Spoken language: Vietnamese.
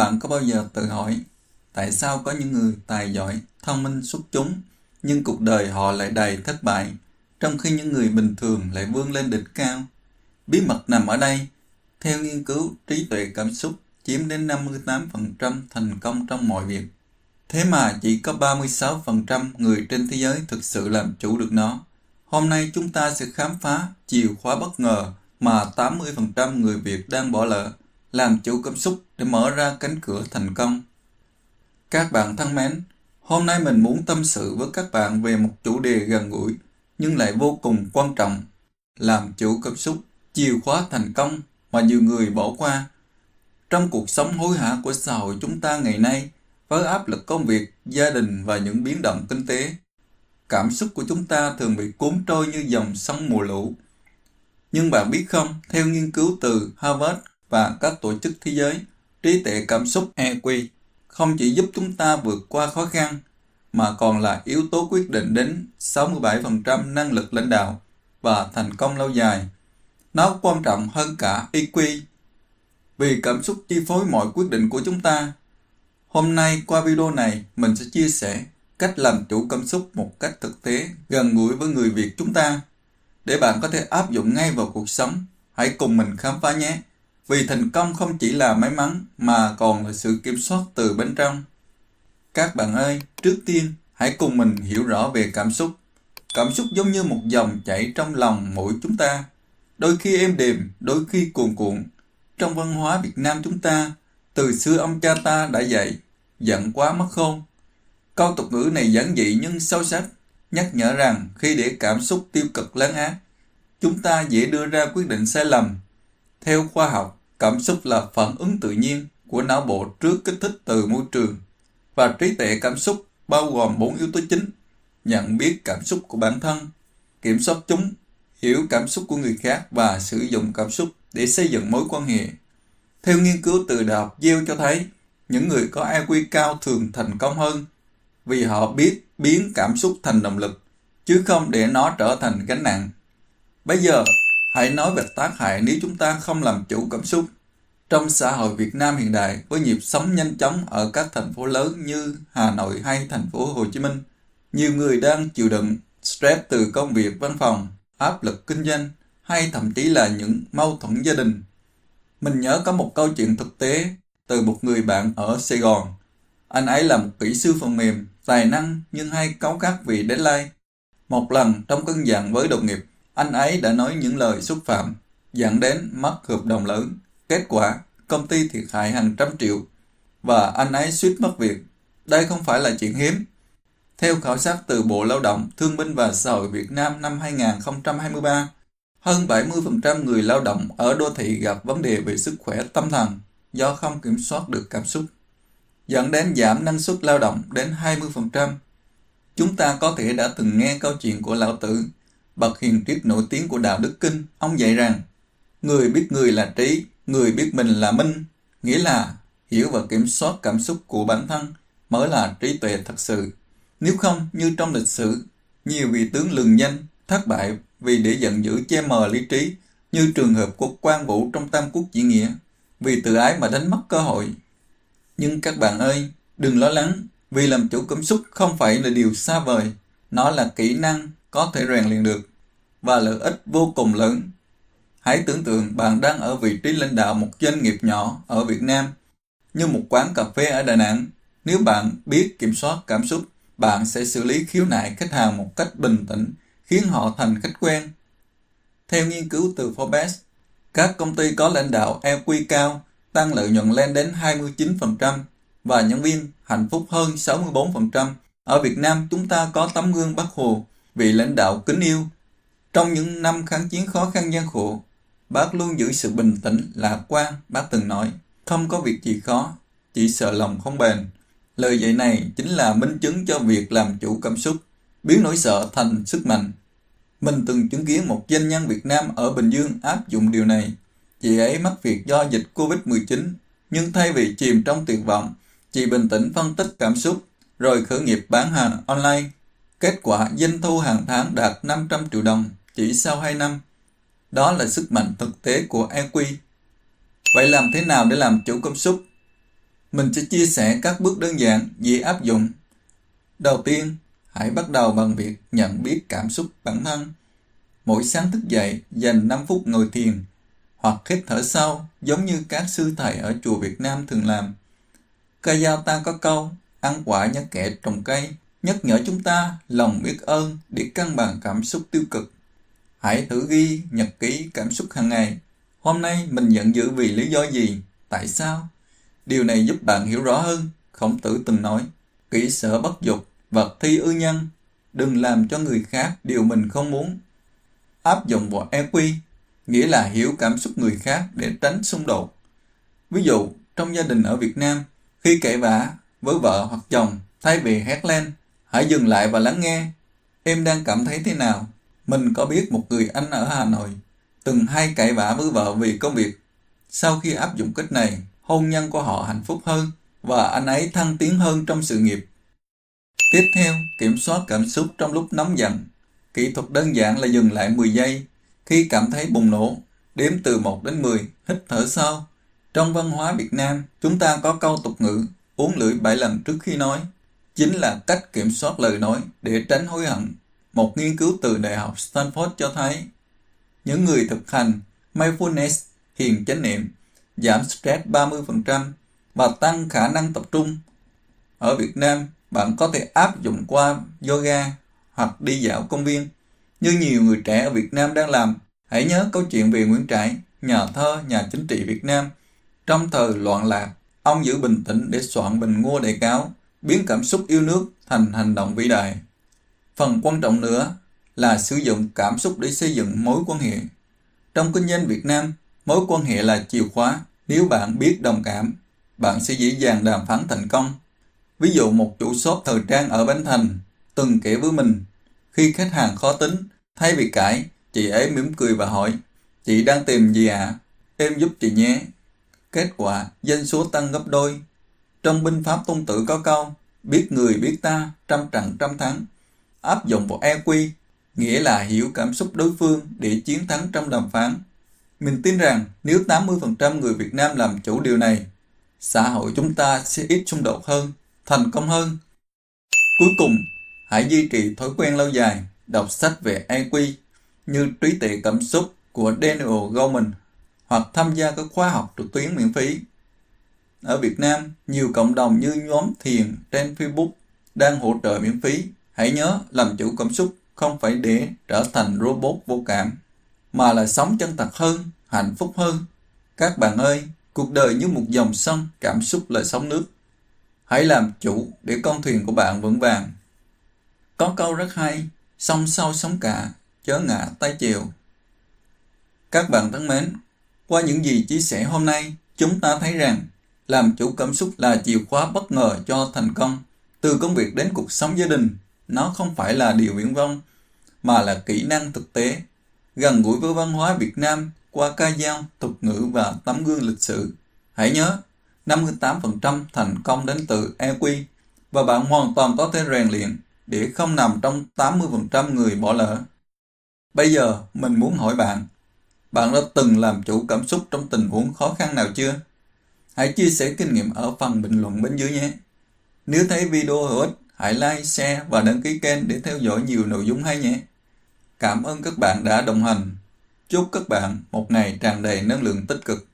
Bạn có bao giờ tự hỏi tại sao có những người tài giỏi, thông minh xuất chúng nhưng cuộc đời họ lại đầy thất bại, trong khi những người bình thường lại vươn lên đỉnh cao? Bí mật nằm ở đây. Theo nghiên cứu, trí tuệ cảm xúc chiếm đến 58% thành công trong mọi việc. Thế mà chỉ có 36% người trên thế giới thực sự làm chủ được nó. Hôm nay chúng ta sẽ khám phá chìa khóa bất ngờ mà 80% người Việt đang bỏ lỡ, làm chủ cảm xúc để mở ra cánh cửa thành công. Các bạn thân mến, hôm nay mình muốn tâm sự với các bạn về một chủ đề gần gũi nhưng lại vô cùng quan trọng: làm chủ cảm xúc, chìa khóa thành công mà nhiều người bỏ qua. Trong cuộc sống hối hả của xã hội chúng ta ngày nay, với áp lực công việc, gia đình và những biến động kinh tế, cảm xúc của chúng ta thường bị cuốn trôi như dòng sông mùa lũ. Nhưng bạn biết không, theo nghiên cứu từ Harvard và các tổ chức thế giới, trí tuệ cảm xúc EQ không chỉ giúp chúng ta vượt qua khó khăn, mà còn là yếu tố quyết định đến 67% năng lực lãnh đạo và thành công lâu dài. Nó quan trọng hơn cả EQ, vì cảm xúc chi phối mọi quyết định của chúng ta. Hôm nay qua video này, mình sẽ chia sẻ cách làm chủ cảm xúc một cách thực tế, gần gũi với người Việt chúng ta, để bạn có thể áp dụng ngay vào cuộc sống. Hãy cùng mình khám phá nhé! Vì thành công không chỉ là may mắn mà còn là sự kiểm soát từ bên trong. Các bạn ơi, trước tiên hãy cùng mình hiểu rõ về cảm xúc. Cảm xúc giống như một dòng chảy trong lòng mỗi chúng ta, đôi khi êm đềm, đôi khi cuồn cuộn. Trong văn hóa Việt Nam chúng ta, từ xưa ông cha ta đã dạy, giận quá mất khôn. Câu tục ngữ này giản dị nhưng sâu sắc, nhắc nhở rằng khi để cảm xúc tiêu cực lấn át, chúng ta dễ đưa ra quyết định sai lầm. Theo khoa học, cảm xúc là phản ứng tự nhiên của não bộ trước kích thích từ môi trường, và trí tuệ cảm xúc bao gồm 4 yếu tố chính: nhận biết cảm xúc của bản thân, kiểm soát chúng, hiểu cảm xúc của người khác và sử dụng cảm xúc để xây dựng mối quan hệ. Theo nghiên cứu từ Đại học Yale cho thấy, những người có IQ cao thường thành công hơn vì họ biết biến cảm xúc thành động lực, chứ không để nó trở thành gánh nặng. Bây giờ, hãy nói về tác hại nếu chúng ta không làm chủ cảm xúc. Trong xã hội Việt Nam hiện đại, với nhịp sống nhanh chóng ở các thành phố lớn như Hà Nội hay thành phố Hồ Chí Minh, nhiều người đang chịu đựng stress từ công việc văn phòng, áp lực kinh doanh hay thậm chí là những mâu thuẫn gia đình. Mình nhớ có một câu chuyện thực tế từ một người bạn ở Sài Gòn. Anh ấy là một kỹ sư phần mềm, tài năng nhưng hay cáu gắt vì deadline. Một lần trong cơn giận với đồng nghiệp, anh ấy đã nói những lời xúc phạm, dẫn đến mất hợp đồng lớn. Kết quả, công ty thiệt hại hàng trăm triệu và anh ấy suýt mất việc. Đây không phải là chuyện hiếm. Theo khảo sát từ Bộ Lao động, Thương binh và Xã hội Việt Nam năm 2023, hơn 70% người lao động ở đô thị gặp vấn đề về sức khỏe tâm thần do không kiểm soát được cảm xúc, dẫn đến giảm năng suất lao động đến 20%. Chúng ta có thể đã từng nghe câu chuyện của Lão Tử, bậc hiền triết nổi tiếng của Đạo Đức Kinh. Ông dạy rằng, người biết người là trí, người biết mình là minh, nghĩa là hiểu và kiểm soát cảm xúc của bản thân mới là trí tuệ thật sự. Nếu không, như trong lịch sử, nhiều vị tướng lừng danh thất bại vì để giận dữ che mờ lý trí, như trường hợp của Quan Vũ trong Tam Quốc Diễn Nghĩa, vì tự ái mà đánh mất cơ hội. Nhưng các bạn ơi, đừng lo lắng, vì làm chủ cảm xúc không phải là điều xa vời. Nó là kỹ năng có thể rèn luyện được và lợi ích vô cùng lớn. Hãy tưởng tượng bạn đang ở vị trí lãnh đạo một doanh nghiệp nhỏ ở Việt Nam, như một quán cà phê ở Đà Nẵng. Nếu bạn biết kiểm soát cảm xúc, bạn sẽ xử lý khiếu nại khách hàng một cách bình tĩnh, khiến họ thành khách quen. Theo nghiên cứu từ Forbes, các công ty có lãnh đạo EQ cao tăng lợi nhuận lên đến 29% và nhân viên hạnh phúc hơn 64%. Ở Việt Nam, chúng ta có tấm gương Bác Hồ, vị lãnh đạo kính yêu. Trong những năm kháng chiến khó khăn gian khổ, bác luôn giữ sự bình tĩnh, lạc quan. Bác từng nói, không có việc gì khó, chỉ sợ lòng không bền. Lời dạy này chính là minh chứng cho việc làm chủ cảm xúc, biến nỗi sợ thành sức mạnh. Mình từng chứng kiến một doanh nhân Việt Nam ở Bình Dương áp dụng điều này. Chị ấy mất việc do dịch Covid-19, nhưng thay vì chìm trong tuyệt vọng, chị bình tĩnh phân tích cảm xúc, rồi khởi nghiệp bán hàng online. Kết quả doanh thu hàng tháng đạt 500 triệu đồng chỉ sau 2 năm. Đó là sức mạnh thực tế của EQ. Vậy làm thế nào để làm chủ cảm xúc? Mình sẽ chia sẻ các bước đơn giản, dễ áp dụng. Đầu tiên, hãy bắt đầu bằng việc nhận biết cảm xúc bản thân. Mỗi sáng thức dậy, dành 5 phút ngồi thiền, hoặc hít thở sâu giống như các sư thầy ở chùa Việt Nam thường làm. Cây dao ta có câu, ăn quả nhớ kẻ trồng cây, nhắc nhở chúng ta lòng biết ơn để cân bằng cảm xúc tiêu cực. Hãy thử ghi nhật ký cảm xúc hàng ngày. Hôm nay mình giận dữ vì lý do gì? Tại sao? Điều này giúp bạn hiểu rõ hơn. Khổng Tử từng nói, kỹ sở bất dục, vật thi ư nhân. Đừng làm cho người khác điều mình không muốn. Áp dụng vào EQ, nghĩa là hiểu cảm xúc người khác để tránh xung đột. Ví dụ, trong gia đình ở Việt Nam, khi cãi vã với vợ hoặc chồng, thay vì hét lên, hãy dừng lại và lắng nghe. Em đang cảm thấy thế nào? Mình có biết một người anh ở Hà Nội từng hay cãi vã với vợ vì công việc. Sau khi áp dụng cách này, hôn nhân của họ hạnh phúc hơn và anh ấy thăng tiến hơn trong sự nghiệp. Tiếp theo, kiểm soát cảm xúc trong lúc nóng giận. Kỹ thuật đơn giản là dừng lại 10 giây. Khi cảm thấy bùng nổ, đếm từ 1 đến 10, hít thở sâu. Trong văn hóa Việt Nam, chúng ta có câu tục ngữ, uốn lưỡi 7 lần trước khi nói. Chính là cách kiểm soát lời nói để tránh hối hận. Một nghiên cứu từ Đại học Stanford cho thấy, những người thực hành mindfulness, thiền chánh niệm, giảm stress 30% và tăng khả năng tập trung. Ở Việt Nam, bạn có thể áp dụng qua yoga hoặc đi dạo công viên, như nhiều người trẻ ở Việt Nam đang làm. Hãy nhớ câu chuyện về Nguyễn Trãi, nhà thơ, nhà chính trị Việt Nam. Trong thời loạn lạc, ông giữ bình tĩnh để soạn bình ngô đại cáo, biến cảm xúc yêu nước thành hành động vĩ đại. Phần quan trọng nữa là sử dụng cảm xúc để xây dựng mối quan hệ. Trong kinh doanh Việt Nam, mối quan hệ là chìa khóa. Nếu bạn biết đồng cảm, bạn sẽ dễ dàng đàm phán thành công. Ví dụ một chủ shop thời trang ở Bến Thành từng kể với mình, khi khách hàng khó tính, thay vì cãi, chị ấy mỉm cười và hỏi, chị đang tìm gì ạ? Em giúp chị nhé. Kết quả, doanh số tăng gấp đôi. Trong binh pháp Tôn Tử có câu, biết người biết ta, trăm trận trăm thắng. Áp dụng vào EQ, nghĩa là hiểu cảm xúc đối phương để chiến thắng trong đàm phán. Mình tin rằng nếu 80% người Việt Nam làm chủ điều này, xã hội chúng ta sẽ ít xung đột hơn, thành công hơn. Cuối cùng, hãy duy trì thói quen lâu dài, đọc sách về EQ như Trí tuệ cảm xúc của Daniel Goleman hoặc tham gia các khóa học trực tuyến miễn phí. Ở Việt Nam, nhiều cộng đồng như nhóm thiền trên Facebook đang hỗ trợ miễn phí. Hãy nhớ làm chủ cảm xúc không phải để trở thành robot vô cảm, mà là sống chân thật hơn, hạnh phúc hơn. Các bạn ơi, cuộc đời như một dòng sông, cảm xúc là sóng nước. Hãy làm chủ để con thuyền của bạn vững vàng. Có câu rất hay, sông sâu sóng cả, chớ ngã tay chèo. Các bạn thân mến, qua những gì chia sẻ hôm nay, chúng ta thấy rằng làm chủ cảm xúc là chìa khóa bất ngờ cho thành công. Từ công việc đến cuộc sống gia đình, nó không phải là điều viển vông, mà là kỹ năng thực tế, gần gũi với văn hóa Việt Nam qua ca dao, tục ngữ và tấm gương lịch sử. Hãy nhớ, 58% thành công đến từ EQ, và bạn hoàn toàn có thể rèn luyện để không nằm trong 80% người bỏ lỡ. Bây giờ, mình muốn hỏi bạn, bạn đã từng làm chủ cảm xúc trong tình huống khó khăn nào chưa? Hãy chia sẻ kinh nghiệm ở phần bình luận bên dưới nhé. Nếu thấy video hữu ích, hãy like, share và đăng ký kênh để theo dõi nhiều nội dung hay nhé. Cảm ơn các bạn đã đồng hành. Chúc các bạn một ngày tràn đầy năng lượng tích cực.